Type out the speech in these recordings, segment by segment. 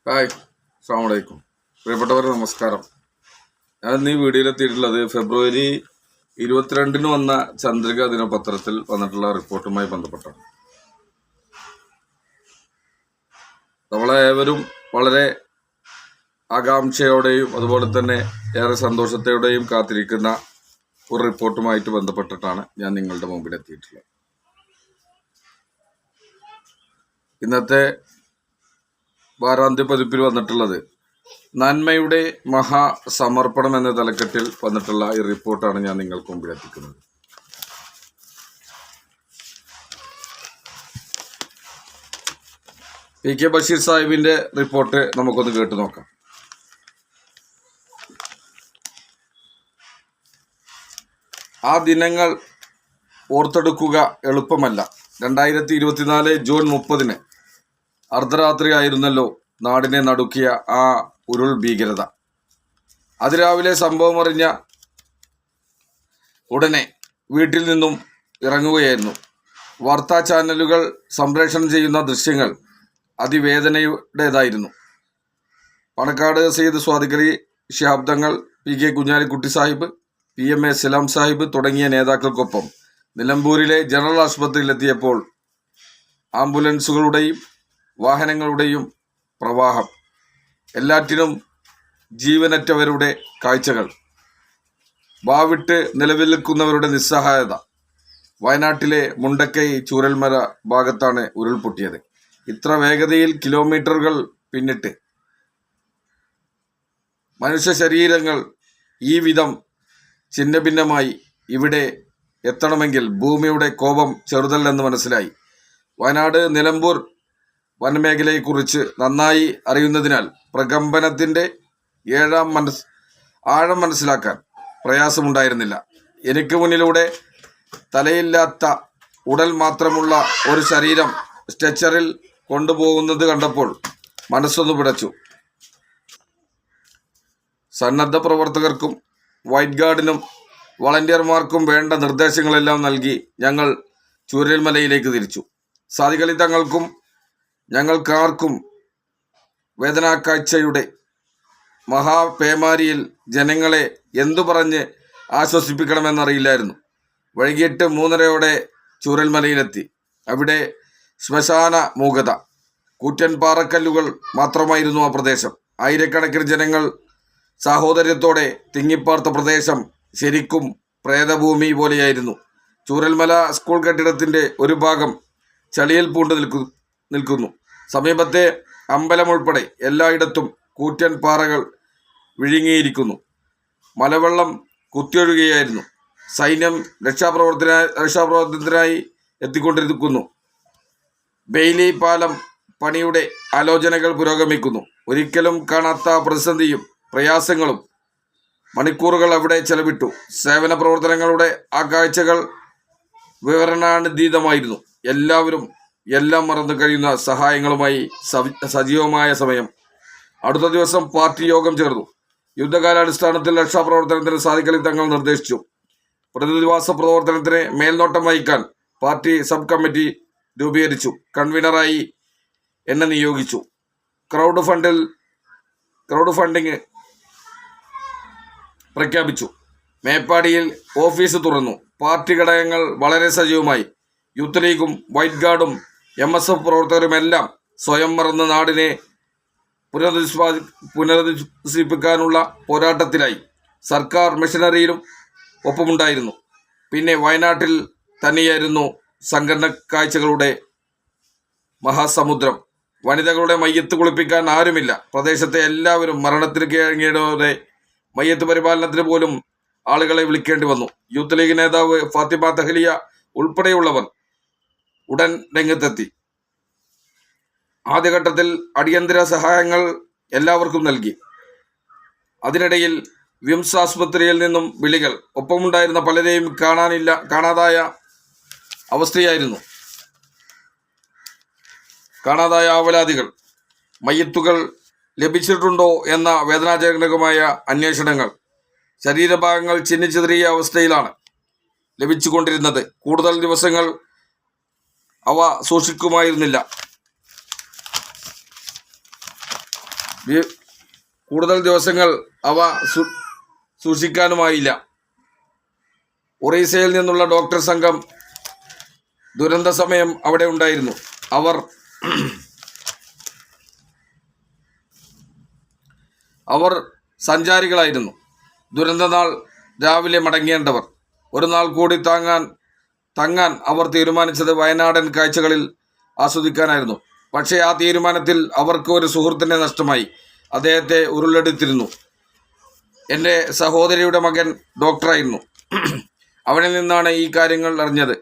Hi, അസ്സലാമു അലൈക്കും. പ്രിയപ്പെട്ടവരെ നമസ്കാരം. ഞാൻ ഇന്ന് ഈ വീഡിയോയിലെത്തിയിട്ടുള്ളത് ഫെബ്രുവരി 22 വന്ന ചന്ദ്രിക ദിനപത്രത്തിൽ വന്നിട്ടുള്ള റിപ്പോർട്ടുമായി ബന്ധപ്പെട്ടാണ്. നമ്മളെ ഏവരും വളരെ ആകാംക്ഷയോടെയും അതുപോലെ തന്നെ ഏറെ സന്തോഷത്തോടെയും കാത്തിരിക്കുന്ന ഒരു റിപ്പോർട്ടുമായിട്ട് ബന്ധപ്പെട്ടിട്ടാണ് ഞാൻ നിങ്ങളുടെ മുമ്പിൽ എത്തിയിട്ടുള്ളത്. ഇന്നത്തെ വാരാന്ത്യ പതിപ്പിൽ വന്നിട്ടുള്ളത് നന്മയുടെ മഹാസമർപ്പണം എന്ന തലക്കെട്ടിൽ വന്നിട്ടുള്ള ഈ റിപ്പോർട്ടാണ് ഞാൻ നിങ്ങൾക്ക് മുമ്പിൽ എത്തിക്കുന്നത്. പി കെ ബഷീർ സാഹിബിന്റെ റിപ്പോർട്ട് നമുക്കൊന്ന് കേട്ടു നോക്കാം. ആ ദിനങ്ങൾ ഓർത്തെടുക്കുക എളുപ്പമല്ല. 2024 ജൂൺ 30 അർദ്ധരാത്രി ആയിരുന്നല്ലോ നാടിനെ നടുക്കിയ ആ ഉരുൾ ഭീകരത. അതിരാവിലെ സംഭവം അറിഞ്ഞ ഉടനെ വീട്ടിൽ നിന്നും ഇറങ്ങുകയായിരുന്നു. വാർത്താ ചാനലുകൾ സംപ്രേഷണം ചെയ്യുന്ന ദൃശ്യങ്ങൾ അതിവേദനയുടേതായിരുന്നു. Panakkad Sayyid Sadiqali Shihab Thangal, P K Kunhalikutty Sahib, PMA സലാം സാഹിബ് തുടങ്ങിയ നേതാക്കൾക്കൊപ്പം നിലമ്പൂരിലെ ജനറൽ ആശുപത്രിയിലെത്തിയപ്പോൾ ആംബുലൻസുകളുടെയും വാഹനങ്ങളുടെയും പ്രവാഹം, എല്ലാറ്റിനും ജീവനറ്റവരുടെ കാഴ്ചകൾ, വാവിട്ട് നിലവിൽക്കുന്നവരുടെ നിസ്സഹായത. വയനാട്ടിലെ മുണ്ടക്കൈ ചൂരൽമല ഭാഗത്താണ് ഉരുൾപൊട്ടിയത്. ഇത്ര വേഗതയിൽ കിലോമീറ്ററുകൾ പിന്നിട്ട് മനുഷ്യ ശരീരങ്ങൾ ഈ വിധം ഛിന്നഭിന്നമായി ഇവിടെ എത്തണമെങ്കിൽ ഭൂമിയുടെ കോപം ചെറുതല്ലെന്ന് മനസ്സിലായി. വയനാട് നിലമ്പൂർ വനമേഖലയെക്കുറിച്ച് നന്നായി അറിയുന്നതിനാൽ പ്രകമ്പനത്തിൻ്റെ ആഴം മനസ്സിലാക്കാൻ പ്രയാസമുണ്ടായിരുന്നില്ല. എനിക്ക് മുന്നിലൂടെ തലയില്ലാത്ത ഉടൽ മാത്രമുള്ള ഒരു ശരീരം സ്ട്രെച്ചറിൽ കൊണ്ടുപോകുന്നത് കണ്ടപ്പോൾ മനസ്സൊന്നു പിടച്ചു. സന്നദ്ധ പ്രവർത്തകർക്കും വൈറ്റ് ഗാർഡിനും വളണ്ടിയർമാർക്കും വേണ്ട നിർദ്ദേശങ്ങളെല്ലാം നൽകി ഞങ്ങൾ ചൂരൽമലയിലേക്ക് തിരിച്ചു. സാദിഖലി തങ്ങൾക്കും ഞങ്ങൾക്കാർക്കും വേദനാക്കാഴ്ചയുടെ മഹാപേമാരിയിൽ ജനങ്ങളെ എന്തു പറഞ്ഞ് ആശ്വസിപ്പിക്കണമെന്നറിയില്ലായിരുന്നു. വൈകിട്ട് 3:30 ചൂരൽമലയിലെത്തി. അവിടെ ശ്മശാന മൂകത, കൂറ്റൻ പാറക്കല്ലുകൾ മാത്രമായിരുന്നു ആ പ്രദേശം. ആയിരക്കണക്കിന് ജനങ്ങൾ സാഹോദര്യത്തോടെ തിങ്ങിപ്പാർത്ത പ്രദേശം ശരിക്കും പ്രേതഭൂമി പോലെയായിരുന്നു. ചൂരൽമല സ്കൂൾ കെട്ടിടത്തിൻ്റെ ഒരു ഭാഗം ചളിയിൽ പൂണ്ട് നിൽക്കുന്നു. സമീപത്തെ അമ്പലം ഉൾപ്പെടെ എല്ലായിടത്തും കൂറ്റൻ പാറകൾ വിഴുങ്ങിയിരിക്കുന്നു. മലവെള്ളം കുത്തിയൊഴുകുകയായിരുന്നു. സൈന്യം രക്ഷാപ്രവർത്തനത്തിനായി എത്തിക്കൊണ്ടിരിക്കുന്നു. ബെയിലി പാലം പണിയുടെ ആലോചനകൾ പുരോഗമിക്കുന്നു. ഒരിക്കലും കാണാത്ത പ്രതിസന്ധിയും പ്രയാസങ്ങളും മണിക്കൂറുകൾ അവിടെ ചെലവിട്ടു. സേവന പ്രവർത്തനങ്ങളുടെ ആ കാഴ്ചകൾ വിവരണാതീതമായിരുന്നു. എല്ലാവരും എല്ലാം മറന്നു കഴിയുന്ന സഹായങ്ങളുമായി സജീവമായ സമയം. അടുത്ത ദിവസം പാർട്ടി യോഗം ചേർന്നു. യുദ്ധകാലാടിസ്ഥാനത്തിൽ രക്ഷാപ്രവർത്തനത്തിന് സാദിഖലി തങ്ങൾ നിർദ്ദേശിച്ചു. പുനരധിവാസ പ്രവർത്തനത്തിന് മേൽനോട്ടം വഹിക്കാൻ പാർട്ടി സബ് കമ്മിറ്റി രൂപീകരിച്ചു. കൺവീനറായി എന്നെ നിയോഗിച്ചു. ക്രൗഡ് ഫണ്ടിങ് പ്രഖ്യാപിച്ചു. മേപ്പാടിയിൽ ഓഫീസ് തുറന്നു. പാർട്ടി ഘടകങ്ങൾ വളരെ സജീവമായി. യൂത്ത് ലീഗും വൈറ്റ് ഗാർഡും MSF പ്രവർത്തകരുമെല്ലാം സ്വയം മറന്ന് നാടിനെ പുനരധിവസിപ്പിക്കാനുള്ള പോരാട്ടത്തിലായി. സർക്കാർ മിഷനറിയിലും ഒപ്പമുണ്ടായിരുന്നു. പിന്നെ വയനാട്ടിൽ തന്നെയായിരുന്നു സംഘടന കാഴ്ചകളുടെ മഹാസമുദ്രം. വനിതകളുടെ മയ്യത്ത് കുളിപ്പിക്കാൻ ആരുമില്ല. പ്രദേശത്തെ എല്ലാവരും മരണത്തിന് കീഴടങ്ങിയതോടെ മയ്യത്ത് പരിപാലനത്തിന് പോലും ആളുകളെ വിളിക്കേണ്ടി വന്നു. യൂത്ത് ലീഗ് നേതാവ് ഫാത്തിമ തഹ്ലിയ ഉൾപ്പെടെയുള്ളവർ ഉടൻ രംഗത്തെത്തി. ആദ്യഘട്ടത്തിൽ അടിയന്തര സഹായങ്ങൾ എല്ലാവർക്കും നൽകി. അതിനിടയിൽ വിംസ് ആശുപത്രിയിൽ നിന്നും വിളികൾ. ഒപ്പമുണ്ടായിരുന്ന പലരെയും കാണാതായ ആവലാതികൾ. മയ്യത്തുകൾ ലഭിച്ചിട്ടുണ്ടോ എന്ന വേദനാജനകമായ അന്വേഷണങ്ങൾ. ശരീരഭാഗങ്ങൾ ചിന്നിച്ചിതറിയ അവസ്ഥയിലാണ് ലഭിച്ചുകൊണ്ടിരുന്നത്. കൂടുതൽ ദിവസങ്ങൾ അവ സൂക്ഷിക്കുമായിരുന്നില്ല. കൂടുതൽ ദിവസങ്ങൾ അവ സൂക്ഷിക്കാനുമായില്ല. ഒറീസയിൽ നിന്നുള്ള ഡോക്ടർ സംഘം ദുരന്ത സമയം അവിടെ ഉണ്ടായിരുന്നു. അവർ സഞ്ചാരികളായിരുന്നു. ദുരന്തനാൾ രാവിലെ മടങ്ങേണ്ടവർ. ഒരു നാൾ കൂടി തങ്ങാൻ അവർ തീരുമാനിച്ചത് വയനാടൻ കാഴ്ചകളിൽ ആസ്വദിക്കാനായിരുന്നു. പക്ഷേ ആ തീരുമാനത്തിൽ അവർക്ക് ഒരു സുഹൃത്തിനെ നഷ്ടമായി. അദ്ദേഹത്തെ ഉരുളെടുത്തിരുന്നു. എൻ്റെ സഹോദരിയുടെ മകൻ ഡോക്ടറായിരുന്നു. അവനിൽ നിന്നാണ് ഈ കാര്യങ്ങൾ അറിഞ്ഞത്.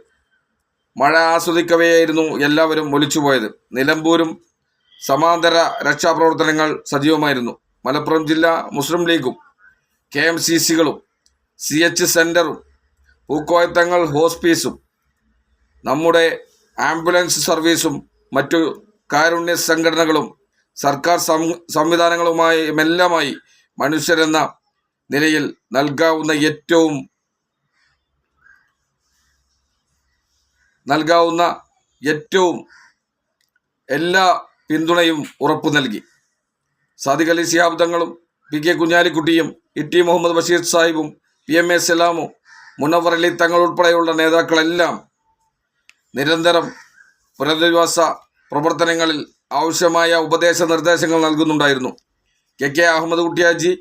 മഴ ആസ്വദിക്കവെയായിരുന്നു എല്ലാവരും ഒലിച്ചുപോയത്. നിലമ്പൂരും സമാന്തര രക്ഷാപ്രവർത്തനങ്ങൾ സജീവമായിരുന്നു. മലപ്പുറം ജില്ലാ മുസ്ലിം ലീഗും KMCCകളും CH സെൻ്ററും പൂക്കോയത്തങ്ങൾ ഹോസ്പീസും നമ്മുടെ ആംബുലൻസ് സർവീസും മറ്റു കാരുണ്യ സംഘടനകളും സർക്കാർ സംവിധാനങ്ങളുമായുമെല്ലാമായി മനുഷ്യരെന്ന നിലയിൽ നൽകാവുന്ന ഏറ്റവും എല്ലാ പിന്തുണയും ഉറപ്പു നൽകി. സാദിഖ് അലി ശിഹാബ് തങ്ങളും PK കുഞ്ഞാലിക്കുട്ടിയും ET Muhammad Basheer സാഹിബും PMA സലാമും Munavar Ali തങ്ങൾ ഉൾപ്പെടെയുള്ള നേതാക്കളെല്ലാം നിരന്തരം പുനരധിവാസ പ്രവർത്തനങ്ങളിൽ ആവശ്യമായ ഉപദേശ നിർദ്ദേശങ്ങൾ നൽകുന്നുണ്ടായിരുന്നു. KK അഹമ്മദ് കുട്ടിയാജി,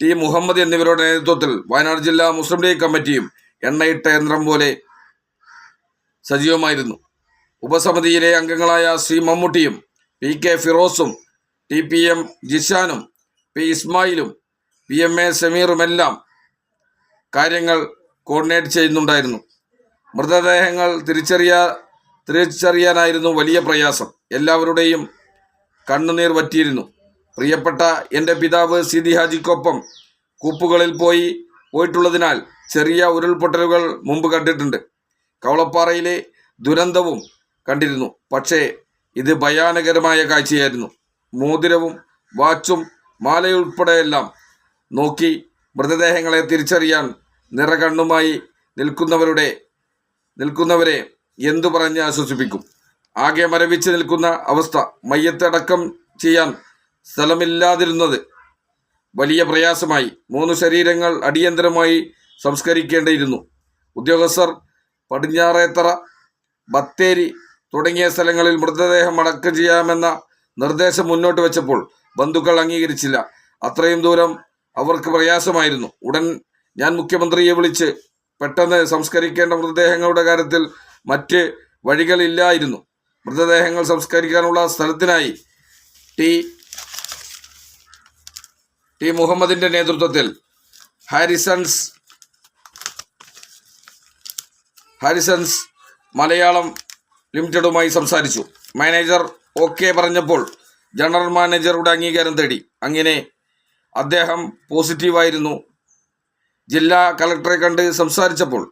T മുഹമ്മദ് എന്നിവരുടെ നേതൃത്വത്തിൽ വയനാട് ജില്ലാ മുസ്ലിം ലീഗ് കമ്മിറ്റിയും എണ്ണയിട്ട യന്ത്രം പോലെ സജീവമായിരുന്നു. ഉപസമിതിയിലെ അംഗങ്ങളായ C മമ്മൂട്ടിയും PK ഫിറോസും TPM ജിഷാനും P ഇസ്മായിലും PMA സമീറുമെല്ലാം കാര്യങ്ങൾ കോർഡിനേറ്റ് ചെയ്യുന്നുണ്ടായിരുന്നു. മൃതദേഹങ്ങൾ തിരിച്ചറിയാനായിരുന്നു വലിയ പ്രയാസം. എല്ലാവരുടെയും കണ്ണുനീർ വറ്റിയിരുന്നു. പ്രിയപ്പെട്ട എൻ്റെ പിതാവ് സീതി ഹാജിക്കൊപ്പം കൂപ്പുകളിൽ പോയിട്ടുള്ളതിനാൽ ചെറിയ ഉരുൾപൊട്ടലുകൾ മുമ്പ് കണ്ടിട്ടുണ്ട്. കവളപ്പാറയിലെ ദുരന്തവും കണ്ടിരുന്നു. പക്ഷേ ഇത് ഭയാനകരമായ കാഴ്ചയായിരുന്നു. മോതിരവും വാച്ചും മാലയുൾപ്പെടെയെല്ലാം നോക്കി മൃതദേഹങ്ങളെ തിരിച്ചറിയാൻ നിറകണ്ണുമായി നിൽക്കുന്നവരെ എന്തു പറഞ്ഞ് ആശ്വസിപ്പിക്കും? ആകെ മരവിച്ച് നിൽക്കുന്ന അവസ്ഥ. മയ്യത്ത് അടക്കം ചെയ്യാൻ സ്ഥലമില്ലാതിരുന്നത് വലിയ പ്രയാസമായി. 3 ശരീരങ്ങൾ അടിയന്തരമായി സംസ്കരിക്കേണ്ടിയിരുന്നു. ഉദ്യോഗസ്ഥർ പടിഞ്ഞാറേത്തറ, ബത്തേരി തുടങ്ങിയ സ്ഥലങ്ങളിൽ മൃതദേഹം അടക്കം ചെയ്യാമെന്ന നിർദ്ദേശം മുന്നോട്ട് വെച്ചപ്പോൾ ബന്ധുക്കൾ അംഗീകരിച്ചില്ല. അത്രയും ദൂരം അവർക്ക് പ്രയാസമായിരുന്നു. ഉടൻ ഞാൻ മുഖ്യമന്ത്രിയെ വിളിച്ച് പെട്ടെന്ന് സംസ്കരിക്കേണ്ട മൃതദേഹങ്ങളുടെ കാര്യത്തിൽ മറ്റ് വഴികളില്ലായിരുന്നു. മൃതദേഹങ്ങൾ സംസ്കരിക്കാനുള്ള സ്ഥലത്തിനായി ടി മുഹമ്മദിന്റെ നേതൃത്വത്തിൽ ഹാരിസൺസ് മലയാളം ലിമിറ്റഡുമായി സംസാരിച്ചു. മാനേജർ ഓക്കെ പറഞ്ഞപ്പോൾ ജനറൽ മാനേജറുടെ അംഗീകാരം തേടി. അങ്ങനെ അദ്ദേഹം പോസിറ്റീവായിരുന്നു. ജില്ലാ കളക്ടറെ കണ്ട് സംസാരിച്ചപ്പോൾ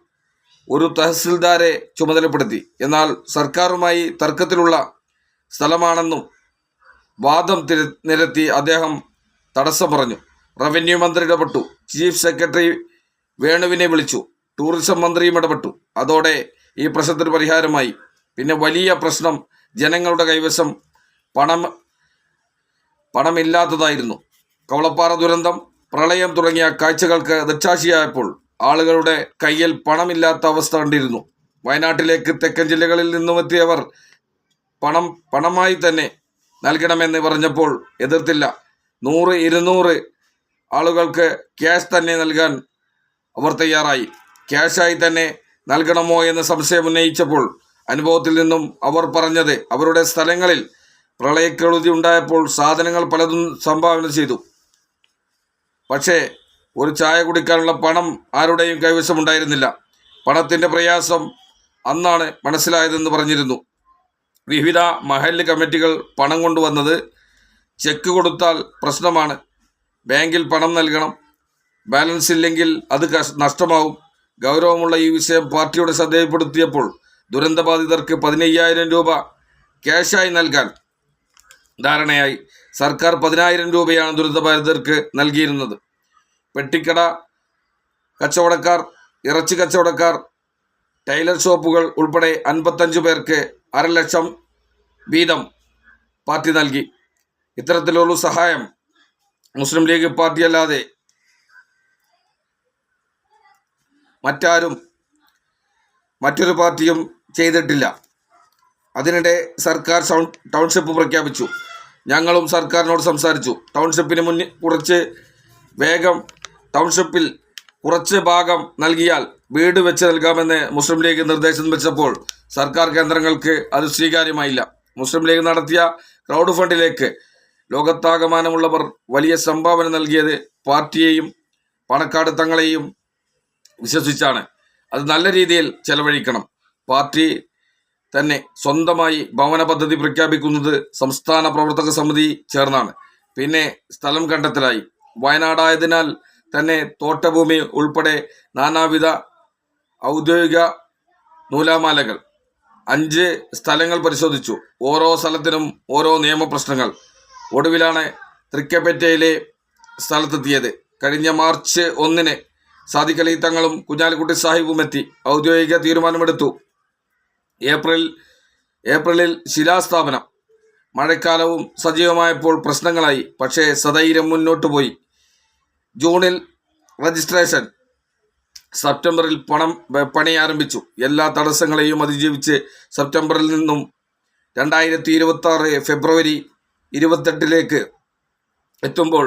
ഒരു തഹസിൽദാരെ ചുമതലപ്പെടുത്തി. എന്നാൽ സർക്കാരുമായി തർക്കത്തിലുള്ള സ്ഥലമാണെന്നും വാദം നിരത്തി അദ്ദേഹം തടസ്സം പറഞ്ഞു. റവന്യൂ മന്ത്രി ഇടപെട്ടു. ചീഫ് സെക്രട്ടറി വേണുവിനെ വിളിച്ചു. ടൂറിസം മന്ത്രിയും ഇടപെട്ടു. അതോടെ ഈ പ്രശ്നത്തിന് പരിഹാരമായി. പിന്നെ വലിയ പ്രശ്നം ജനങ്ങളുടെ കൈവശം പണമില്ലാത്തതായിരുന്നു. കവളപ്പാറ ദുരന്തം, പ്രളയം തുടങ്ങിയ കാഴ്ചകൾക്ക് ദൃക്സാക്ഷിയായപ്പോൾ ആളുകളുടെ കയ്യിൽ പണമില്ലാത്ത അവസ്ഥ കണ്ടിരുന്നു. വയനാട്ടിലേക്ക് തെക്കൻ ജില്ലകളിൽ നിന്നുമെത്തിയവർ പണമായി തന്നെ നൽകണമെന്ന് പറഞ്ഞപ്പോൾ എതിർത്തില്ല. 100-200 ആളുകൾക്ക് ക്യാഷ് തന്നെ നൽകാൻ അവർ തയ്യാറായി. ക്യാഷായി തന്നെ നൽകണമോ എന്ന് സംശയം ഉന്നയിച്ചപ്പോൾ അനുഭവത്തിൽ നിന്നും അവർ പറഞ്ഞത് അവരുടെ സ്ഥലങ്ങളിൽ പ്രളയക്കെടുതി ഉണ്ടായപ്പോൾ സാധനങ്ങൾ പലതും സംഭാവന ചെയ്തു. പക്ഷേ ഒരു ചായ കുടിക്കാനുള്ള പണം ആരുടെയും കൈവശമുണ്ടായിരുന്നില്ല. പണത്തിൻ്റെ പ്രയാസം അന്നാണ് മനസ്സിലായതെന്ന് പറഞ്ഞിരുന്നു. വിവിധ മഹല്ല് കമ്മിറ്റികൾ പണം കൊണ്ടുവന്നത് ചെക്ക് കൊടുത്താൽ പ്രശ്നമാണ്. ബാങ്കിൽ പണം നൽകണം. ബാലൻസ് ഇല്ലെങ്കിൽ അത് നഷ്ടമാവും. ഗൗരവമുള്ള ഈ വിഷയം പാർട്ടിയുടെ ശ്രദ്ധയിൽപ്പെടുത്തിയപ്പോൾ ദുരന്തബാധിതർക്ക് 15,000 രൂപ ക്യാഷായി നൽകാൻ ധാരണയായി. സർക്കാർ 10,000 രൂപയാണ് ദുരന്തബാധിതർക്ക് നൽകിയിരുന്നത്. പെട്ടിക്കട കച്ചവടക്കാർ, ഇറച്ചി കച്ചവടക്കാർ, ടൈലർ ഷോപ്പുകൾ ഉൾപ്പെടെ 55 പേർക്ക് 500,000 വീതം പാർട്ടി നൽകി. ഇത്തരത്തിലുള്ള സഹായം മുസ്ലിം ലീഗ് പാർട്ടിയല്ലാതെ മറ്റൊരു പാർട്ടിയും ചെയ്തിട്ടില്ല. അതിനിടെ സർക്കാർ ടൗൺഷിപ്പ് പ്രഖ്യാപിച്ചു. ഞങ്ങളും സർക്കാരിനോട് സംസാരിച്ചു. ടൗൺഷിപ്പിന് മുന്നിൽ ടൗൺഷിപ്പിൽ കുറച്ച് ഭാഗം നൽകിയാൽ വീട് വെച്ച് നൽകാമെന്ന് മുസ്ലിം ലീഗ് നിർദ്ദേശം വെച്ചപ്പോൾ സർക്കാർ കേന്ദ്രങ്ങൾക്ക് അത് സ്വീകാര്യമായില്ല. മുസ്ലിം ലീഗ് നടത്തിയ ക്രൗഡ് ഫണ്ടിലേക്ക് ലോകത്താകമാനമുള്ളവർ വലിയ സംഭാവന നൽകിയത് പാർട്ടിയെയും പണക്കാട് തങ്ങളെയും വിശ്വസിച്ചാണ്. അത് നല്ല രീതിയിൽ ചെലവഴിക്കണം. പാർട്ടി തന്നെ സ്വന്തമായി ഭവന പദ്ധതി പ്രഖ്യാപിക്കുന്നത് സംസ്ഥാന പ്രവർത്തക സമിതി ചേർന്നാണ്. പിന്നെ സ്ഥലം കണ്ടെത്തലായി. വയനാടായതിനാൽ തന്നെ തോട്ടഭൂമി ഉൾപ്പെടെ നാനാവിധ ഔദ്യോഗിക നൂലാമാലകൾ 5 സ്ഥലങ്ങൾ പരിശോധിച്ചു. ഓരോ സ്ഥലത്തിനും ഓരോ നിയമപ്രശ്നങ്ങൾ. ഒടുവിലാണ് തൃക്കപ്പറ്റയിലെ സ്ഥലത്തെത്തിയത്. കഴിഞ്ഞ മാർച്ച് 1 സാദിഖ് അലി തങ്ങളും കുഞ്ഞാലിക്കുട്ടി സാഹിബും എത്തി ഔദ്യോഗിക തീരുമാനമെടുത്തു. ഏപ്രിലിൽ ശിലാസ്ഥാപനം. മഴക്കാലവും സജീവമായപ്പോൾ പ്രശ്നങ്ങളായി. പക്ഷേ സധൈര്യം മുന്നോട്ട് പോയി. ജൂണിൽ രജിസ്ട്രേഷൻ. സെപ്റ്റംബറിൽ പണി ആരംഭിച്ചു. എല്ലാ തടസ്സങ്ങളെയും അതിജീവിച്ച് സെപ്റ്റംബറിൽ നിന്നും 2026 ഫെബ്രുവരി 28 എത്തുമ്പോൾ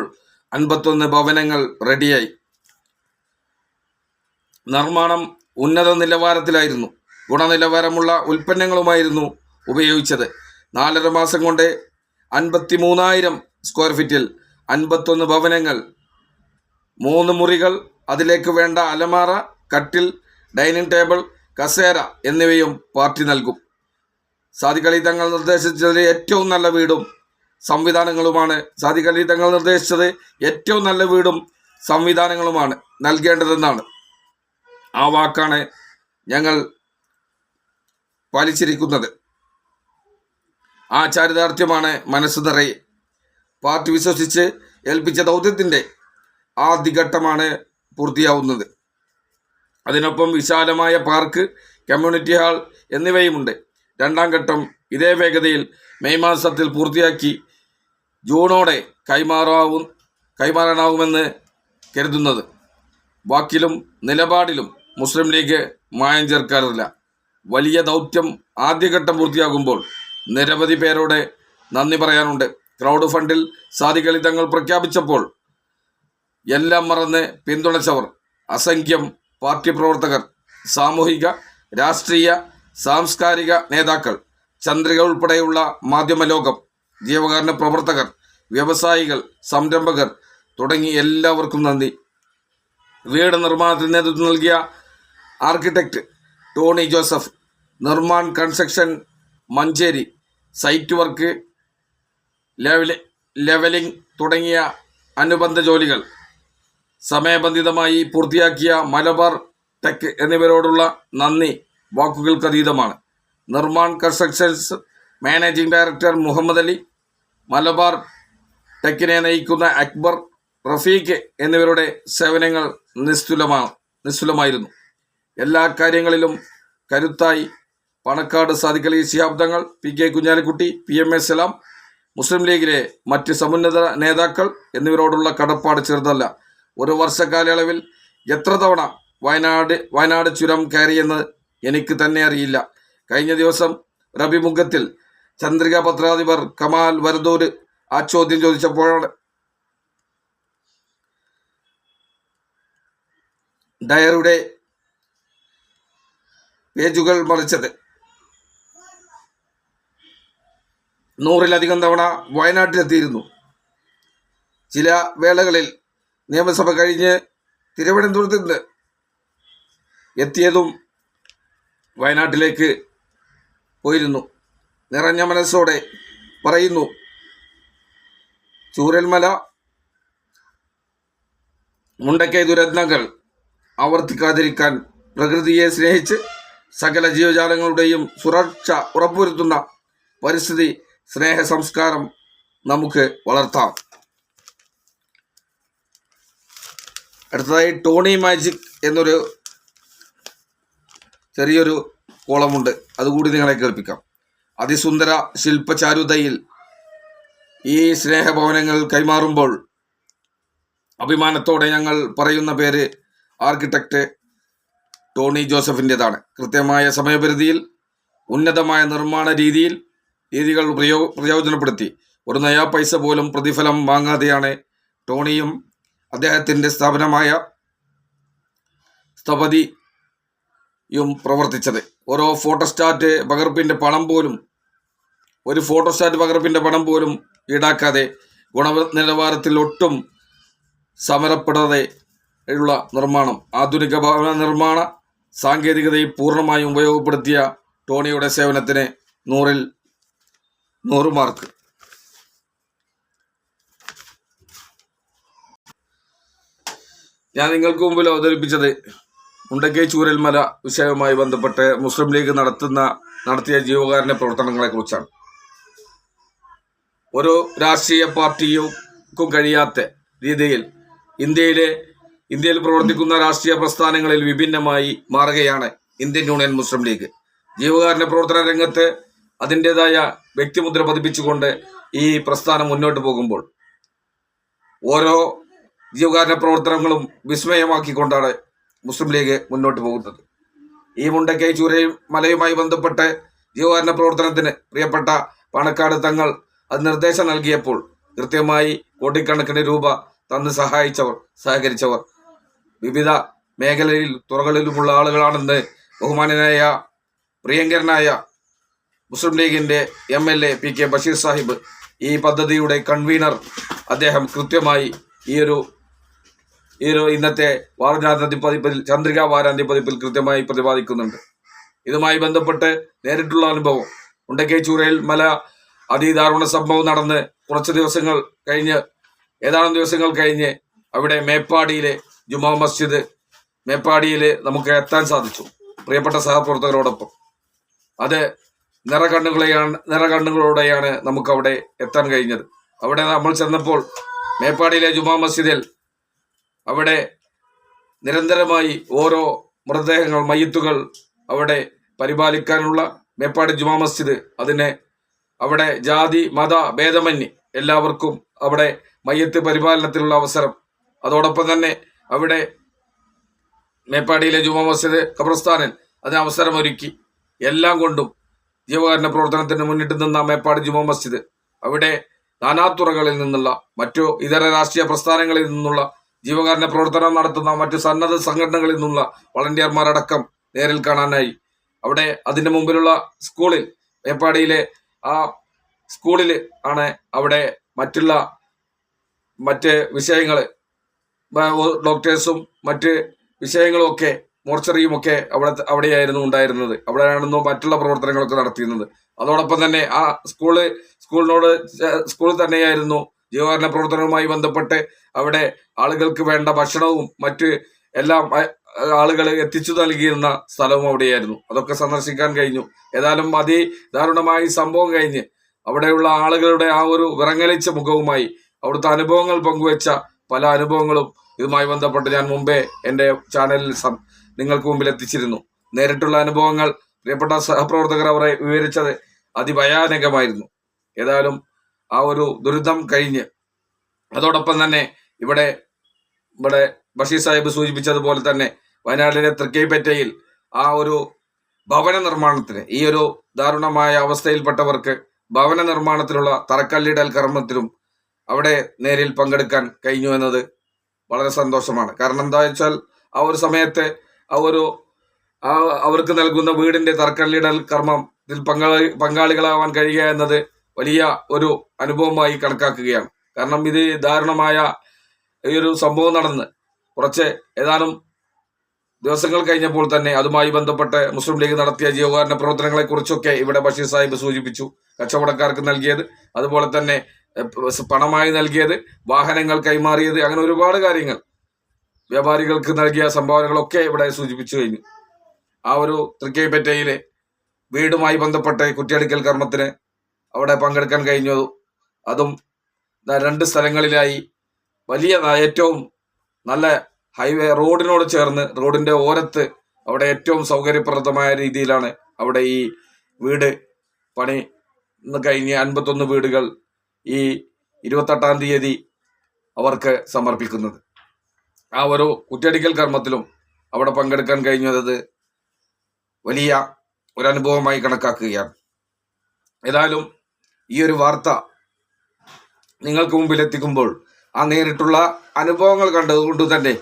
51 ഭവനങ്ങൾ റെഡിയായി. നിർമ്മാണം ഉന്നത നിലവാരത്തിലായിരുന്നു. ഗുണനിലവാരമുള്ള ഉൽപ്പന്നങ്ങളുമായിരുന്നു ഉപയോഗിച്ചത്. 4.5 മാസം കൊണ്ട് 53,000 സ്ക്വയർ ഫീറ്റിൽ 51 ഭവനങ്ങൾ. 3 മുറികൾ, അതിലേക്ക് വേണ്ട അലമാര, കട്ടിൽ, ഡൈനിങ് ടേബിൾ, കസേര എന്നിവയും പാർട്ടി നൽകും. സാദിഖ് അലി തങ്ങൾ നിർദ്ദേശിച്ചത് ഏറ്റവും നല്ല വീടും സംവിധാനങ്ങളുമാണ് നൽകേണ്ടതെന്നാണ്. ആ വാക്കാണ് ഞങ്ങൾ പാലിച്ചിരിക്കുന്നത്. ആ ചാരിതാർത്ഥ്യമാണ് മനസ്സ് നിറയെ. പാർട്ടി വിശ്വസിച്ച് ഏൽപ്പിച്ച ദൗത്യത്തിൻ്റെ ആദ്യഘട്ടമാണ് പൂർത്തിയാവുന്നത്. അതിനൊപ്പം വിശാലമായ പാർക്ക്, കമ്മ്യൂണിറ്റി ഹാൾ എന്നിവയുമുണ്ട്. 2ാം ഘട്ടം ഇതേ വേഗതയിൽ മെയ് മാസത്തിൽ പൂർത്തിയാക്കി ജൂണോടെ കൈമാറാനാവുമെന്ന് കരുതുന്നത്. വാക്കിലും നിലപാടിലും മുസ്ലിം ലീഗ് മായം ചേർക്കാറില്ല. വലിയ ദൗത്യം ആദ്യഘട്ടം പൂർത്തിയാകുമ്പോൾ നിരവധി പേരോട് നന്ദി പറയാനുണ്ട്. ക്രൗഡ് ഫണ്ടിൽ സാദിഖ് അലി തങ്ങൾ പ്രഖ്യാപിച്ചപ്പോൾ എല്ലാം മറന്ന് പിന്തുണച്ചവർ അസംഖ്യം. പാർട്ടി പ്രവർത്തകർ, സാമൂഹിക, രാഷ്ട്രീയ, സാംസ്കാരിക നേതാക്കൾ, ചന്ദ്രിക ഉൾപ്പെടെയുള്ള മാധ്യമലോകം, ജീവകാരുണ്യ പ്രവർത്തകർ, വ്യവസായികൾ, സംരംഭകർ തുടങ്ങി എല്ലാവർക്കും നന്ദി. വീട് നിർമ്മാണത്തിന് നേതൃത്വം നൽകിയ architect Tony Joseph, Nirman construction Manjeri, site work, levelling തുടങ്ങിയ അനുബന്ധ ജോലികൾ സമയബന്ധിതമായി പൂർത്തിയാക്കിയ മലബാർ ടെക് എന്നിവരോടുള്ള നന്ദി വാക്കുകൾക്കതീതമാണ്. Nirman constructions managing director Muhammad Ali, Malabar ടെക്കിനെ നയിക്കുന്ന അക്ബർ, റഫീഖ് എന്നിവരുടെ സേവനങ്ങൾ നിസ്തുലമായിരുന്നു. എല്ലാ കാര്യങ്ങളിലും കരുത്തായി പണക്കാട് സാദിഖ് അലി ശിഹാബ് തങ്ങൾ, PK കുഞ്ഞാലിക്കുട്ടി, PMA സലാം, മുസ്ലിം ലീഗിലെ മറ്റ് സമുന്നത നേതാക്കൾ എന്നിവരോടുള്ള കടപ്പാട് ചെറുതല്ല. 1 വർഷ കാലയളവിൽ എത്ര തവണ വയനാട് ചുരം കയറിയെന്ന് എനിക്ക് തന്നെ അറിയില്ല. കഴിഞ്ഞ ദിവസം റബിമുഖത്തിൽ ചന്ദ്രിക പത്രാധിപർ കമാൽ വരദൂർ ആ ചോദ്യം ചോദിച്ചപ്പോഴാണ് ഡയറിയുടെ പേജുകൾ മറിച്ചത്. 100-ലധികം തവണ വയനാട്ടിലെത്തിയിരുന്നു. ചില വേളകളിൽ നിയമസഭ കഴിഞ്ഞ് തിരുവനന്തപുരത്ത് നിന്ന് എത്തിയതും വയനാട്ടിലേക്ക് പോയിരുന്നു. നിറഞ്ഞ മനസ്സോടെ പറയുന്നു, ചൂരൽമല, മുണ്ടക്കൈ ദുരന്തങ്ങൾ ആവർത്തിക്കാതിരിക്കാൻ പ്രകൃതിയെ സ്നേഹിച്ച് സകല ജീവജാലങ്ങളുടെയും സുരക്ഷ ഉറപ്പുവരുത്തുന്ന പരിസ്ഥിതി സ്നേഹ സംസ്കാരം നമുക്ക് വളർത്താം. അടുത്തതായി ടോണി മാജിക് എന്നൊരു ചെറിയൊരു കോളമുണ്ട്, അതുകൂടി നിങ്ങളെ കേൾപ്പിക്കാം. അതിസുന്ദര ശില്പചാരുതയിൽ ഈ സ്നേഹഭവനങ്ങൾ കൈമാറുമ്പോൾ അഭിമാനത്തോടെ ഞങ്ങൾ പറയുന്ന പേര് ആർക്കിടെക്ട് ടോണി ജോസഫിൻ്റെതാണ്. കൃത്യമായ സമയപരിധിയിൽ ഉന്നതമായ നിർമ്മാണ രീതികൾ പ്രയോജനപ്പെടുത്തി ഒരു നയാ പൈസ പോലും പ്രതിഫലം വാങ്ങാതെയാണ് ടോണിയും അദ്ദേഹത്തിൻ്റെ സ്ഥാപനമായ സ്ഥപതിയും പ്രവർത്തിച്ചത്. ഒരു ഫോട്ടോസ്റ്റാറ്റ് പകർപ്പിൻ്റെ പണം പോലും ഈടാക്കാതെ ഗുണനിലവാരത്തിൽ ഒട്ടും സമരപ്പെടാതെ ഉള്ള നിർമ്മാണം, ആധുനിക ഭവന നിർമ്മാണ സാങ്കേതികതയെ പൂർണ്ണമായും ഉപയോഗപ്പെടുത്തിയ ടോണിയുടെ സേവനത്തിന് 100-ൽ 100 മാർക്ക്. ഞാൻ നിങ്ങൾക്ക് മുമ്പിൽ അവതരിപ്പിച്ചത് മുണ്ടക്കൈ ചൂരൽമല വിഷയവുമായി ബന്ധപ്പെട്ട് മുസ്ലിം ലീഗ് നടത്തിയ ജീവകാരുണ്യ പ്രവർത്തനങ്ങളെക്കുറിച്ചാണ്. ഒരു രാഷ്ട്രീയ പാർട്ടിക്കും കഴിയാത്ത രീതിയിൽ ഇന്ത്യയിൽ പ്രവർത്തിക്കുന്ന രാഷ്ട്രീയ പ്രസ്ഥാനങ്ങളിൽ വിഭിന്നമായി മാറുകയാണ് ഇന്ത്യൻ യൂണിയൻ മുസ്ലിം ലീഗ്. ജീവകാരുണ്യ പ്രവർത്തന രംഗത്ത് അതിൻ്റെതായ വ്യക്തിമുദ്ര പതിപ്പിച്ചുകൊണ്ട് ഈ പ്രസ്ഥാനം മുന്നോട്ട് പോകുമ്പോൾ ഓരോ ജീവകാരുണ്യ പ്രവർത്തനങ്ങളും വിസ്മയമാക്കിക്കൊണ്ടാണ് മുസ്ലിം ലീഗ് മുന്നോട്ട് പോകുന്നത്. ഈ മുണ്ടക്കൈ ചൂരൽമലയുമായി ബന്ധപ്പെട്ട് ജീവകാരുണ്യ പ്രവർത്തനത്തിന് പ്രിയപ്പെട്ട പാണക്കാട് തങ്ങൾ അത് നിർദ്ദേശം നൽകിയപ്പോൾ കൃത്യമായി കോടിക്കണക്കിന് രൂപ തന്ന് സഹകരിച്ചവർ വിവിധ തുറകളിലുമുള്ള ആളുകളാണെന്ന് ബഹുമാനനായ പ്രിയങ്കരനായ മുസ്ലിം ലീഗിൻ്റെ MLA PK ബഷീർ സാഹിബ്, ഈ പദ്ധതിയുടെ കൺവീനർ, അദ്ദേഹം കൃത്യമായി ഈ ഒരു ഇന്നത്തെ ചന്ദ്രിക വാരാന്ത്യ പതിപ്പിൽ കൃത്യമായി പ്രതിപാദിക്കുന്നുണ്ട്. ഇതുമായി ബന്ധപ്പെട്ട് നേരിട്ടുള്ള അനുഭവം, മുണ്ടക്കൈ ചൂരൽമല അതിദാരുണ സംഭവം നടന്ന് ഏതാനും ദിവസങ്ങൾ കഴിഞ്ഞ് അവിടെ മേപ്പാടിയിലെ ജുമാ മസ്ജിദ് നമുക്ക് എത്താൻ സാധിച്ചു, പ്രിയപ്പെട്ട സഹപ്രവർത്തകരോടൊപ്പം. അത് നിറകണ്ണുകളോടെയാണ് നമുക്ക് അവിടെ എത്താൻ കഴിഞ്ഞത്. അവിടെ നമ്മൾ ചെന്നപ്പോൾ മേപ്പാടിയിലെ ജുമാ മസ്ജിദിൽ അവിടെ നിരന്തരമായി ഓരോ മയ്യത്തുകൾ അവിടെ പരിപാലിക്കാനുള്ള മേപ്പാടി ജുമാ മസ്ജിദ്, അവിടെ ജാതി മത ഭേദമന്യേ എല്ലാവർക്കും അവിടെ മയ്യത്ത് പരിപാലനത്തിനുള്ള അവസരം, അതോടൊപ്പം തന്നെ അവിടെ മേപ്പാടിയിലെ ജുമാ മസ്ജിദ് ഖബർസ്ഥാനിൽ അതിന് അവസരമൊരുക്കി. എല്ലാം കൊണ്ടും ജീവകാരുണ്യ പ്രവർത്തനത്തിന് മുന്നിട്ട് നിന്ന മേപ്പാടി ജുമാ മസ്ജിദ് അവിടെ നാനാതുറകളിൽ നിന്നുള്ള മറ്റു ഇതര രാഷ്ട്രീയ പ്രസ്ഥാനങ്ങളിൽ നിന്നുള്ള ജീവകാരുണ്യ പ്രവർത്തനം നടത്തുന്ന മറ്റു സന്നദ്ധ സംഘടനകളിൽ നിന്നുള്ള വളണ്ടിയർമാരടക്കം നേരിൽ കാണാനായി. അവിടെ അതിൻ്റെ മുമ്പിലുള്ള സ്കൂളിൽ, മേപ്പാടിയിലെ ആ സ്കൂളിൽ ആണ് അവിടെ മറ്റ് വിഷയങ്ങൾ, ഡോക്ടേഴ്സും മറ്റ് വിഷയങ്ങളും ഒക്കെ, മോർച്ചറിയുമൊക്കെ അവിടെയായിരുന്നു ഉണ്ടായിരുന്നത്. അവിടെയാണെന്നോ മറ്റുള്ള പ്രവർത്തനങ്ങളൊക്കെ നടത്തിയിരുന്നത്. അതോടൊപ്പം തന്നെ ആ സ്കൂളിൽ തന്നെയായിരുന്നു ജീവകാരുണ്യ പ്രവർത്തനവുമായി ബന്ധപ്പെട്ട് അവിടെ ആളുകൾക്ക് വേണ്ട ഭക്ഷണവും മറ്റ് എല്ലാം ആളുകൾ എത്തിച്ചു നൽകിയിരുന്ന സ്ഥലവും അവിടെയായിരുന്നു. അതൊക്കെ സന്ദർശിക്കാൻ കഴിഞ്ഞു. ഏതായാലും അതിദാരുണമായി സംഭവം കഴിഞ്ഞ് അവിടെയുള്ള ആളുകളുടെ ആ ഒരു വിറങ്ങലിച്ച മുഖവുമായി അവിടുത്തെ അനുഭവങ്ങൾ പങ്കുവെച്ച പല അനുഭവങ്ങളും ഇതുമായി ബന്ധപ്പെട്ട് ഞാൻ മുമ്പേ എൻ്റെ ചാനലിൽ നിങ്ങൾക്ക് മുമ്പിൽ എത്തിച്ചിരുന്നു. നേരിട്ടുള്ള അനുഭവങ്ങൾ പ്രിയപ്പെട്ട സഹപ്രവർത്തകർ അവരെ വിവരിച്ചത് അതിഭയാനകമായിരുന്നു. ഏതായാലും ആ ഒരു ദുരിതം കഴിഞ്ഞ് അതോടൊപ്പം തന്നെ ഇവിടെ ബഷീർ സാഹിബ് സൂചിപ്പിച്ചതുപോലെ തന്നെ വയനാട്ടിലെ തൃക്കൈപ്പറ്റയിൽ ആ ഒരു ഭവന നിർമ്മാണത്തിന്, ഈ ഒരു ദാരുണമായ അവസ്ഥയിൽപ്പെട്ടവർക്ക് ഭവന നിർമ്മാണത്തിനുള്ള തറക്കല്ലിടൽ കർമ്മത്തിലും അവിടെ നേരിൽ പങ്കെടുക്കാൻ കഴിഞ്ഞു എന്നത് വളരെ സന്തോഷമാണ്. കാരണം എന്താ വെച്ചാൽ ആ ഒരു സമയത്ത് അവർക്ക് നൽകുന്ന വീടിന്റെ തറക്കല്ലിടൽ കർമ്മത്തിൽ പങ്കാളികളാവാൻ കഴിയുക എന്നത് വലിയ ഒരു അനുഭവമായി കണക്കാക്കുകയാണ്. കാരണം ഇത് ദാരുണമായ ഈ ഒരു സംഭവം നടന്ന് ഏതാനും ദിവസങ്ങൾ കഴിഞ്ഞപ്പോൾ തന്നെ അതുമായി ബന്ധപ്പെട്ട് മുസ്ലിം ലീഗ് നടത്തിയ ജീവകാരുണ്യ പ്രവർത്തനങ്ങളെ കുറിച്ചൊക്കെ ഇവിടെ ബഷീർ സാഹിബ് സൂചിപ്പിച്ചു. കച്ചവടക്കാർക്ക് നൽകിയത്, അതുപോലെ തന്നെ പണമായി നൽകിയത്, വാഹനങ്ങൾ കൈമാറിയത്, അങ്ങനെ ഒരുപാട് കാര്യങ്ങൾ, വ്യാപാരികൾക്ക് നൽകിയ സംഭാവനകളൊക്കെ ഇവിടെ സൂചിപ്പിച്ചു കഴിഞ്ഞു. ആ ഒരു തൃക്കൈപ്പറ്റയിലെ വീടുമായി ബന്ധപ്പെട്ട് കുറ്റിയടിക്കൽ കർമ്മത്തിന് അവിടെ പങ്കെടുക്കാൻ കഴിഞ്ഞു. അതും 2 സ്ഥലങ്ങളിലായി വലിയ ഏറ്റവും നല്ല ഹൈവേ റോഡിനോട് ചേർന്ന്, റോഡിന്റെ ഓരത്ത് അവിടെ ഏറ്റവും സൗകര്യപ്രദമായ രീതിയിലാണ് അവിടെ ഈ വീട് പണി കഴിഞ്ഞ് 51 വീടുകൾ ഈ 28 തീയതി അവർക്ക് സമർപ്പിക്കുന്നത്. ആ ഒരു കുറ്റിയടിക്കൽ കർമ്മത്തിലും അവിടെ പങ്കെടുക്കാൻ കഴിഞ്ഞത് വലിയ ഒരു അനുഭവമായി കണക്കാക്കുകയാണ്. ഏതായാലും ഈ ഒരു വാർത്ത നിങ്ങൾക്ക് മുമ്പിൽ എത്തിക്കുമ്പോൾ ആ നേരിട്ടുള്ള അനുഭവങ്ങൾ കണ്ടതുകൊണ്ട് തന്നെ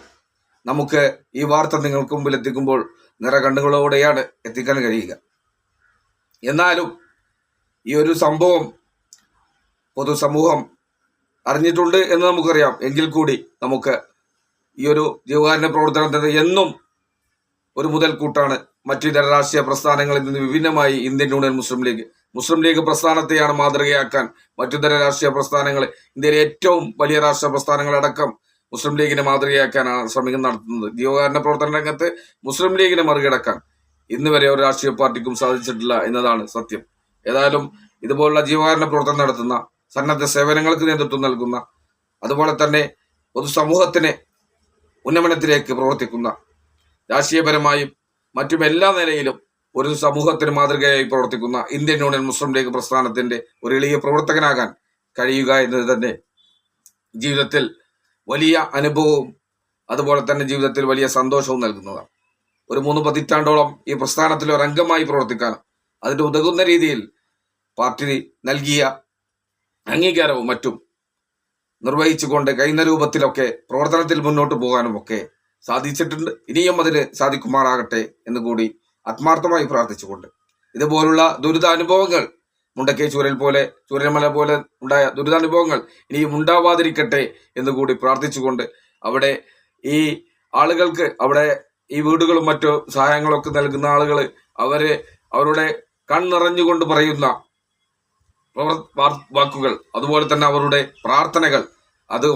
നമുക്ക് ഈ വാർത്ത നിങ്ങൾക്ക് മുമ്പിൽ എത്തിക്കുമ്പോൾ നിറകണ്ണുകളോടെയാണ് എത്തിക്കാൻ കഴിയുക. എന്നാലും ഈ ഒരു സംഭവം പൊതുസമൂഹം അറിഞ്ഞിട്ടുണ്ട് എന്ന് നമുക്കറിയാം. എങ്കിൽ കൂടി നമുക്ക് ഈ ഒരു ജീവകാരുണ്യ പ്രവർത്തനത്തിന് എന്നും ഒരു മുതൽക്കൂട്ടാണ്. മറ്റു ഇതര രാഷ്ട്രീയ പ്രസ്ഥാനങ്ങളിൽ നിന്ന് വിഭിന്നമായി ഇന്ത്യൻ യൂണിയൻ മുസ്ലിം ലീഗ് പ്രസ്ഥാനത്തെയാണ് മാതൃകയാക്കാൻ മറ്റിതര രാഷ്ട്രീയ പ്രസ്ഥാനങ്ങൾ, ഇന്ത്യയിലെ ഏറ്റവും വലിയ രാഷ്ട്രീയ പ്രസ്ഥാനങ്ങളടക്കം മുസ്ലിം ലീഗിനെ മാതൃകയാക്കാനാണ് ശ്രമിക്കുന്നത് നടത്തുന്നത്. ജീവകാരുണ്യ പ്രവർത്തന രംഗത്ത് മുസ്ലിം ലീഗിനെ മറികടക്കാൻ ഇന്ന് വരെ ഒരു രാഷ്ട്രീയ പാർട്ടിക്കും സാധിച്ചിട്ടില്ല എന്നതാണ് സത്യം. ഏതായാലും ഇതുപോലുള്ള ജീവകാരുണ്യ പ്രവർത്തനം നടത്തുന്ന, സന്നദ്ധ സേവനങ്ങൾക്ക് നേതൃത്വം നൽകുന്ന, അതുപോലെ തന്നെ പൊതുസമൂഹത്തിന് ഉന്നമനത്തിലേക്ക് പ്രവർത്തിക്കുന്ന, രാഷ്ട്രീയപരമായും മറ്റും എല്ലാ നിലയിലും ഒരു സമൂഹത്തിന് മാതൃകയായി പ്രവർത്തിക്കുന്ന ഇന്ത്യൻ യൂണിയൻ മുസ്ലിം ലീഗ് പ്രസ്ഥാനത്തിന്റെ ഒരു എളിയ പ്രവർത്തകനാകാൻ കഴിയുക എന്നത് തന്നെ ജീവിതത്തിൽ വലിയ അനുഭവവും അതുപോലെ തന്നെ ജീവിതത്തിൽ വലിയ സന്തോഷവും നൽകുന്നതാണ്. ഒരു 3 പതിറ്റാണ്ടോളം ഈ പ്രസ്ഥാനത്തിൽ ഒരു അംഗമായി പ്രവർത്തിക്കാനും അതിന് ഉതകുന്ന രീതിയിൽ പാർട്ടി നൽകിയ അംഗീകാരവും മറ്റും നിർവഹിച്ചുകൊണ്ട് കഴിയുന്ന രൂപത്തിലൊക്കെ പ്രവർത്തനത്തിൽ മുന്നോട്ട് പോകാനും ഒക്കെ സാധിച്ചിട്ടുണ്ട്. ഇനിയും അതിന് സാധിക്കുമാറാകട്ടെ എന്ന് കൂടി ആത്മാർത്ഥമായി പ്രാർത്ഥിച്ചുകൊണ്ട്, ഇതുപോലുള്ള ദുരിതാനുഭവങ്ങൾ മുണ്ടക്കൈ ചൂരൽമല പോലെ ഉണ്ടായ ദുരിതാനുഭവങ്ങൾ ഇനിയും ഉണ്ടാവാതിരിക്കട്ടെ എന്ന് കൂടി പ്രാർത്ഥിച്ചുകൊണ്ട്, അവിടെ ഈ ആളുകൾക്ക്, അവിടെ ഈ വീടുകളും മറ്റു സഹായങ്ങളൊക്കെ നൽകുന്ന ആളുകൾ അവരുടെ കണ്ണിറഞ്ഞുകൊണ്ട് പറയുന്ന വാക്കുകൾ, അതുപോലെ തന്നെ അവരുടെ പ്രാർത്ഥനകൾ, അത്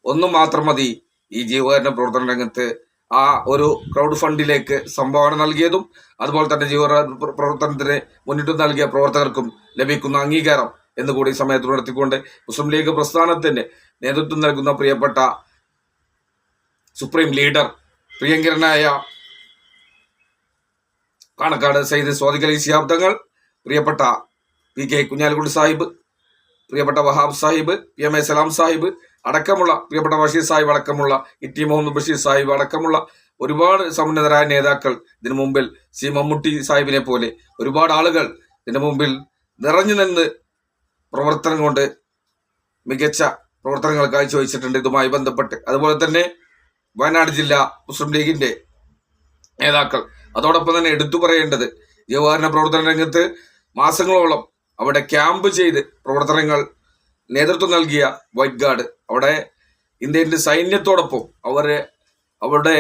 ഒന്നും മാത്രം മതി ഈ ജീവകാരുണ്യ പ്രവർത്തന രംഗത്ത് ആ ഒരു ക്രൗഡ് ഫണ്ടിലേക്ക് സംഭാവന നൽകിയതും അതുപോലെ തന്നെ ജീവകാരുണ്യ പ്രവർത്തനത്തിന് മുന്നിട്ട് നൽകിയ പ്രവർത്തകർക്കും ലഭിക്കുന്ന അംഗീകാരം എന്ന് കൂടി സമയത്ത് ഉണർത്തിക്കൊണ്ട്, മുസ്ലിം ലീഗ് പ്രസ്ഥാനത്തിന് നേതൃത്വം നൽകുന്ന പ്രിയപ്പെട്ട സുപ്രീം ലീഡർ പ്രിയങ്കരനായ പാണക്കാട് സയ്യിദ് സ്വാദിഖ് അലി ശിഹാബ് തങ്ങൾ, പ്രിയപ്പെട്ട PK കുഞ്ഞാലിക്കുട്ടി സാഹിബ്, പ്രിയപ്പെട്ട വഹാബ് സാഹിബ്, PM A സലാം സാഹിബ് അടക്കമുള്ള, പ്രിയപ്പെട്ട ബഷീർ സാഹിബ് അടക്കമുള്ള, ഇറ്റി മുഹമ്മദ് ബഷീർ സാഹിബ് അടക്കമുള്ള ഒരുപാട് സമുന്നതരായ നേതാക്കൾ, ഇതിനു മുമ്പിൽ സി മമ്മൂട്ടി സാഹിബിനെ പോലെ ഒരുപാട് ആളുകൾ ഇതിനു മുമ്പിൽ നിറഞ്ഞു നിന്ന് പ്രവർത്തനം കൊണ്ട് മികച്ച പ്രവർത്തനങ്ങൾ കാഴ്ചവെച്ചിട്ടുണ്ട് ഇതുമായി ബന്ധപ്പെട്ട്. അതുപോലെ തന്നെ വയനാട് ജില്ലാ മുസ്ലിം ലീഗിന്റെ നേതാക്കൾ, അതോടൊപ്പം തന്നെ എടുത്തു പറയേണ്ടത്, ജീവകാരുണ്യ പ്രവർത്തന രംഗത്ത് മാസങ്ങളോളം അവിടെ ക്യാമ്പ് ചെയ്ത് പ്രവർത്തനങ്ങൾ നേതൃത്വം നൽകിയ വൈറ്റ് ഗാർഡ്, അവിടെ ഇന്ത്യയുടെ സൈന്യത്തോടൊപ്പം അവരുടെ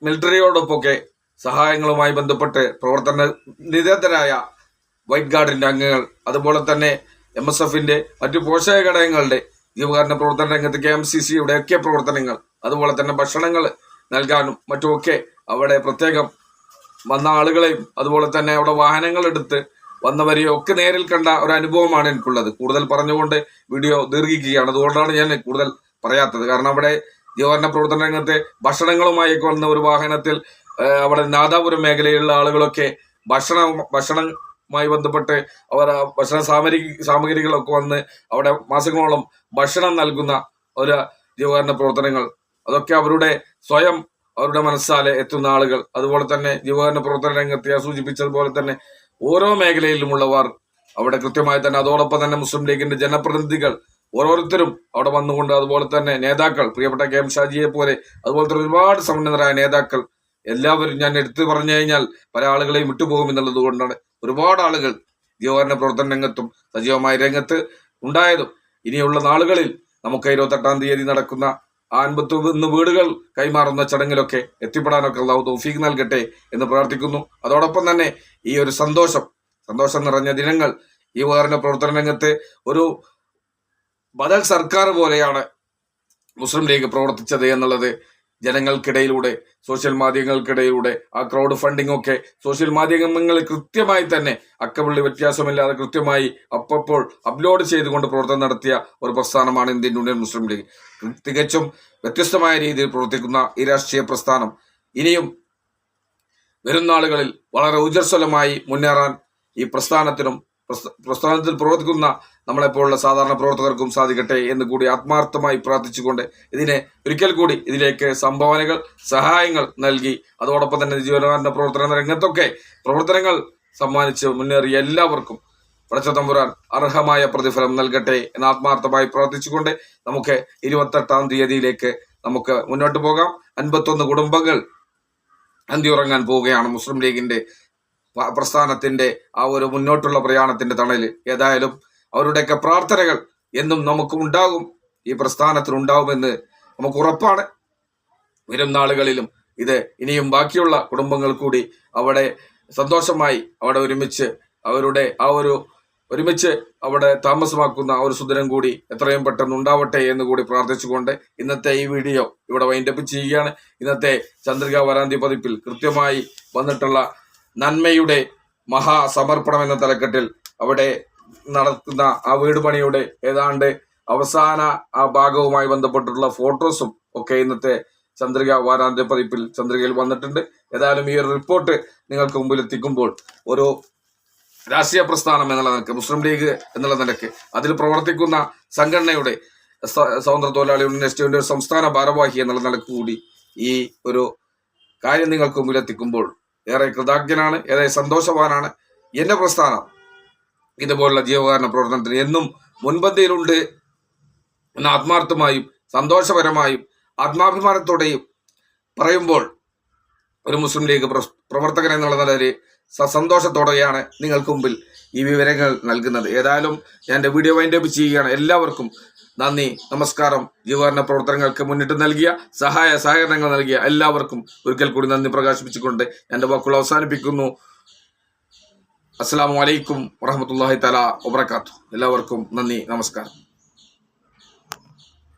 മിലിറ്ററിയോടൊപ്പമൊക്കെ സഹായങ്ങളുമായി ബന്ധപ്പെട്ട് പ്രവർത്തന നിരതരായ വൈറ്റ് ഗാർഡിന്റെ അംഗങ്ങൾ, അതുപോലെ തന്നെ MSFന്റെ മറ്റു പോഷക ഘടകങ്ങളുടെ ജീവകാരുണ്യ പ്രവർത്തന രംഗത്ത് KMCCയുടെ ഒക്കെ പ്രവർത്തനങ്ങൾ, അതുപോലെ തന്നെ ഭക്ഷണങ്ങൾ നൽകാനും മറ്റുമൊക്കെ അവിടെ പ്രത്യേകം വന്ന ആളുകളെയും അതുപോലെ തന്നെ അവിടെ വാഹനങ്ങൾ എടുത്ത് വന്നവരെയോ ഒക്കെ നേരിൽ കണ്ട ഒരു അനുഭവമാണ് എനിക്കുള്ളത്. കൂടുതൽ പറഞ്ഞുകൊണ്ട് വീഡിയോ ദീർഘിക്കുകയാണ്, അതുകൊണ്ടാണ് ഞാൻ കൂടുതൽ പറയാത്തത്. കാരണം അവിടെ ജീവകാരുണ്യ പ്രവർത്തന രംഗത്തെ ഭക്ഷണങ്ങളുമായൊക്കെ വന്ന ഒരു വാഹനത്തിൽ അവിടെ നാദാപുരം മേഖലയിലുള്ള ആളുകളൊക്കെ ഭക്ഷണവുമായി ബന്ധപ്പെട്ട് അവർ ഭക്ഷണ സാമഗ്രികളൊക്കെ വന്ന് അവിടെ മാസങ്ങളോളം ഭക്ഷണം നൽകുന്ന ഒരു ജീവകാരുണ്യ പ്രവർത്തനങ്ങൾ, അതൊക്കെ അവരുടെ മനസ്സാലെ എത്തുന്ന ആളുകൾ, അതുപോലെ തന്നെ ജീവകാരുണ്യ പ്രവർത്തന രംഗത്തെ സൂചിപ്പിച്ചതുപോലെ തന്നെ ഓരോ മേഖലയിലുമുള്ളവർ അവിടെ കൃത്യമായി തന്നെ, അതോടൊപ്പം തന്നെ മുസ്ലിം ലീഗിന്റെ ജനപ്രതിനിധികൾ ഓരോരുത്തരും അവിടെ വന്നുകൊണ്ട്, അതുപോലെ തന്നെ നേതാക്കൾ, പ്രിയപ്പെട്ട KM ഷാജിയെ പോലെ അതുപോലത്തെ ഒരുപാട് സമുന്നതരായ നേതാക്കൾ, എല്ലാവരും ഞാൻ എടുത്തു പറഞ്ഞു കഴിഞ്ഞാൽ പല ആളുകളെയും വിട്ടുപോകും എന്നുള്ളത് കൊണ്ടാണ് ഒരുപാട് ആളുകൾ ജീവകാരുണ്യ പ്രവർത്തന രംഗത്തും സജീവമായ രംഗത്ത് ഉണ്ടായതും. ഇനിയുള്ള നാളുകളിൽ നമുക്ക് 28 തീയതി നടക്കുന്ന 51 വീടുകൾ കൈമാറുന്ന ചടങ്ങിലൊക്കെ എത്തിപ്പെടാനൊക്കെ അല്ലാഹു തൗഫീഖ് നൽകട്ടെ എന്ന് പ്രാർത്ഥിക്കുന്നു. അതോടൊപ്പം തന്നെ ഈ ഒരു സന്തോഷം നിറഞ്ഞ ദിനങ്ങൾ ഈ ജീവകാരുണ്യ പ്രവർത്തന രംഗത്ത് ഒരു ബദൽ സർക്കാർ പോലെയാണ് മുസ്ലിം ലീഗ് പ്രവർത്തിച്ചത് എന്നുള്ളത് ജനങ്ങൾക്കിടയിലൂടെ, സോഷ്യൽ മാധ്യമങ്ങൾക്കിടയിലൂടെ ആ ക്രൗഡ് ഫണ്ടിങ് ഒക്കെ സോഷ്യൽ മാധ്യമങ്ങളിൽ കൃത്യമായി തന്നെ അക്കപള്ളി വ്യത്യാസമില്ലാതെ കൃത്യമായി അപ്പോൾ അപ്ലോഡ് ചെയ്തുകൊണ്ട് പ്രവർത്തനം നടത്തിയ ഒരു പ്രസ്ഥാനമാണ് ഇന്ത്യൻ യൂണിയൻ മുസ്ലിം ലീഗ്. തികച്ചും വ്യത്യസ്തമായ രീതിയിൽ പ്രവർത്തിക്കുന്ന ഈ രാഷ്ട്രീയ പ്രസ്ഥാനം ഇനിയും വരും നാളുകളിൽ വളരെ ഊർജ്ജസ്വലമായി മുന്നേറാൻ ഈ പ്രസ്ഥാനത്തിനും പ്രസ്ഥാനത്തിൽ പ്രവർത്തിക്കുന്ന നമ്മളെപ്പോലുള്ള സാധാരണ പ്രവർത്തകർക്കും സാധിക്കട്ടെ എന്ന് കൂടി ആത്മാർത്ഥമായി പ്രാർത്ഥിച്ചുകൊണ്ട് ഇതിനെ ഒരിക്കൽ കൂടി ഇതിലേക്ക് സംഭാവനകൾ സഹായങ്ങൾ നൽകി അതോടൊപ്പം തന്നെ ജീവകാരുണ്യ പ്രവർത്തന രംഗത്തൊക്കെ പ്രവർത്തനങ്ങൾ സമ്മാനിച്ച് മുന്നേറിയ എല്ലാവർക്കും പടച്ച തമ്പുരാൻ അർഹമായ പ്രതിഫലം നൽകട്ടെ എന്ന് ആത്മാർത്ഥമായി പ്രാർത്ഥിച്ചുകൊണ്ട് നമുക്ക് 28-ാം തീയതിയിലേക്ക് നമുക്ക് മുന്നോട്ട് പോകാം. 51 കുടുംബങ്ങൾ അന്തിയുറങ്ങാൻ പോവുകയാണ് മുസ്ലിം ലീഗിന്റെ പ്രസ്ഥാനത്തിന്റെ ആ ഒരു മുന്നോട്ടുള്ള പ്രയാണത്തിന്റെ തണല്. ഏതായാലും അവരുടെയൊക്കെ പ്രാർത്ഥനകൾ എന്നും നമുക്ക് ഉണ്ടാകും, ഈ പ്രസ്ഥാനത്തിനുണ്ടാവുമെന്ന് നമുക്ക് ഉറപ്പാണ്. വരും നാളുകളിലും ഇത് ഇനിയും ബാക്കിയുള്ള കുടുംബങ്ങൾ കൂടി അവിടെ സന്തോഷമായി അവിടെ ഒരുമിച്ച് അവിടെ താമസമാക്കുന്ന ഒരു സുദിനം കൂടി എത്രയും പെട്ടെന്ന് ഉണ്ടാവട്ടെ എന്ന് കൂടി പ്രാർത്ഥിച്ചുകൊണ്ട് ഇന്നത്തെ ഈ വീഡിയോ ഇവിടെ വൈൻഡപ്പ് ചെയ്യുകയാണ്. ഇന്നത്തെ ചന്ദ്രിക വാരാന്ത്യ പതിപ്പിൽ കൃത്യമായി വന്നിട്ടുള്ള നന്മയുടെ മഹാസമർപ്പണം എന്ന തലക്കെട്ടിൽ അവിടെ നടക്കുന്ന ആ വീട് പണിയുടെ ഏതാണ്ട് അവസാന ആ ഭാഗവുമായി ബന്ധപ്പെട്ടിട്ടുള്ള ഫോട്ടോസും ഒക്കെ ഇന്നത്തെ ചന്ദ്രിക വാരാന്ത്യ പതിപ്പിൽ ചന്ദ്രികയിൽ വന്നിട്ടുണ്ട്. ഏതായാലും ഈ ഒരു റിപ്പോർട്ട് നിങ്ങൾക്ക് മുമ്പിൽ എത്തിക്കുമ്പോൾ ഒരു രാഷ്ട്രീയ പ്രസ്ഥാനം എന്നുള്ള നിലക്ക്, മുസ്ലിം ലീഗ് എന്നുള്ള നിലക്ക്, അതിൽ പ്രവർത്തിക്കുന്ന സംഘടനയുടെ സ്വതന്ത്ര തൊഴിലാളി യൂണിയനിസ്റ്റിന്റെ ഒരു സംസ്ഥാന ഭാരവാഹി എന്നുള്ള നിലക്ക് കൂടി ഈ ഒരു കാര്യം നിങ്ങൾക്ക് മുമ്പിൽ എത്തിക്കുമ്പോൾ ഏറെ കൃതജ്ഞനാണ്, ഏറെ സന്തോഷവാനാണ്. എന്റെ പ്രസ്ഥാനം ഇതുപോലുള്ള ജീവകാരുണ്യ പ്രവർത്തനത്തിന് എന്നും മുൻപന്തിയിലുണ്ട് എന്ന ആത്മാർത്ഥമായും സന്തോഷപരമായും ആത്മാഭിമാനത്തോടെയും പറയുമ്പോൾ ഒരു മുസ്ലിം ലീഗ് പ്രവർത്തകൻ എന്നുള്ള നിലയിൽ സന്തോഷത്തോടെയാണ് നിങ്ങൾക്ക് മുമ്പിൽ ഈ വിവരങ്ങൾ നൽകുന്നത്. ഏതായാലും ഞാൻ എൻ്റെ വീഡിയോ വൈൻഡപ്പ് ചെയ്യുകയാണ്. എല്ലാവർക്കും നന്ദി, നമസ്കാരം. ജീവകാരുണ്യ പ്രവർത്തനങ്ങൾക്ക് മുന്നിട്ട് നൽകിയ സഹകരണങ്ങൾ നൽകിയ എല്ലാവർക്കും ഒരിക്കൽ കൂടി നന്ദി പ്രകാശിപ്പിച്ചുകൊണ്ട് എൻ്റെ വാക്കുകൾ അവസാനിപ്പിക്കുന്നു. അസ്സലാമു അലൈക്കും വറഹ്മത്തുള്ളാഹി തആല വബറകാതുഹു. എല്ലാവർക്കും നന്ദി, നമസ്കാരം.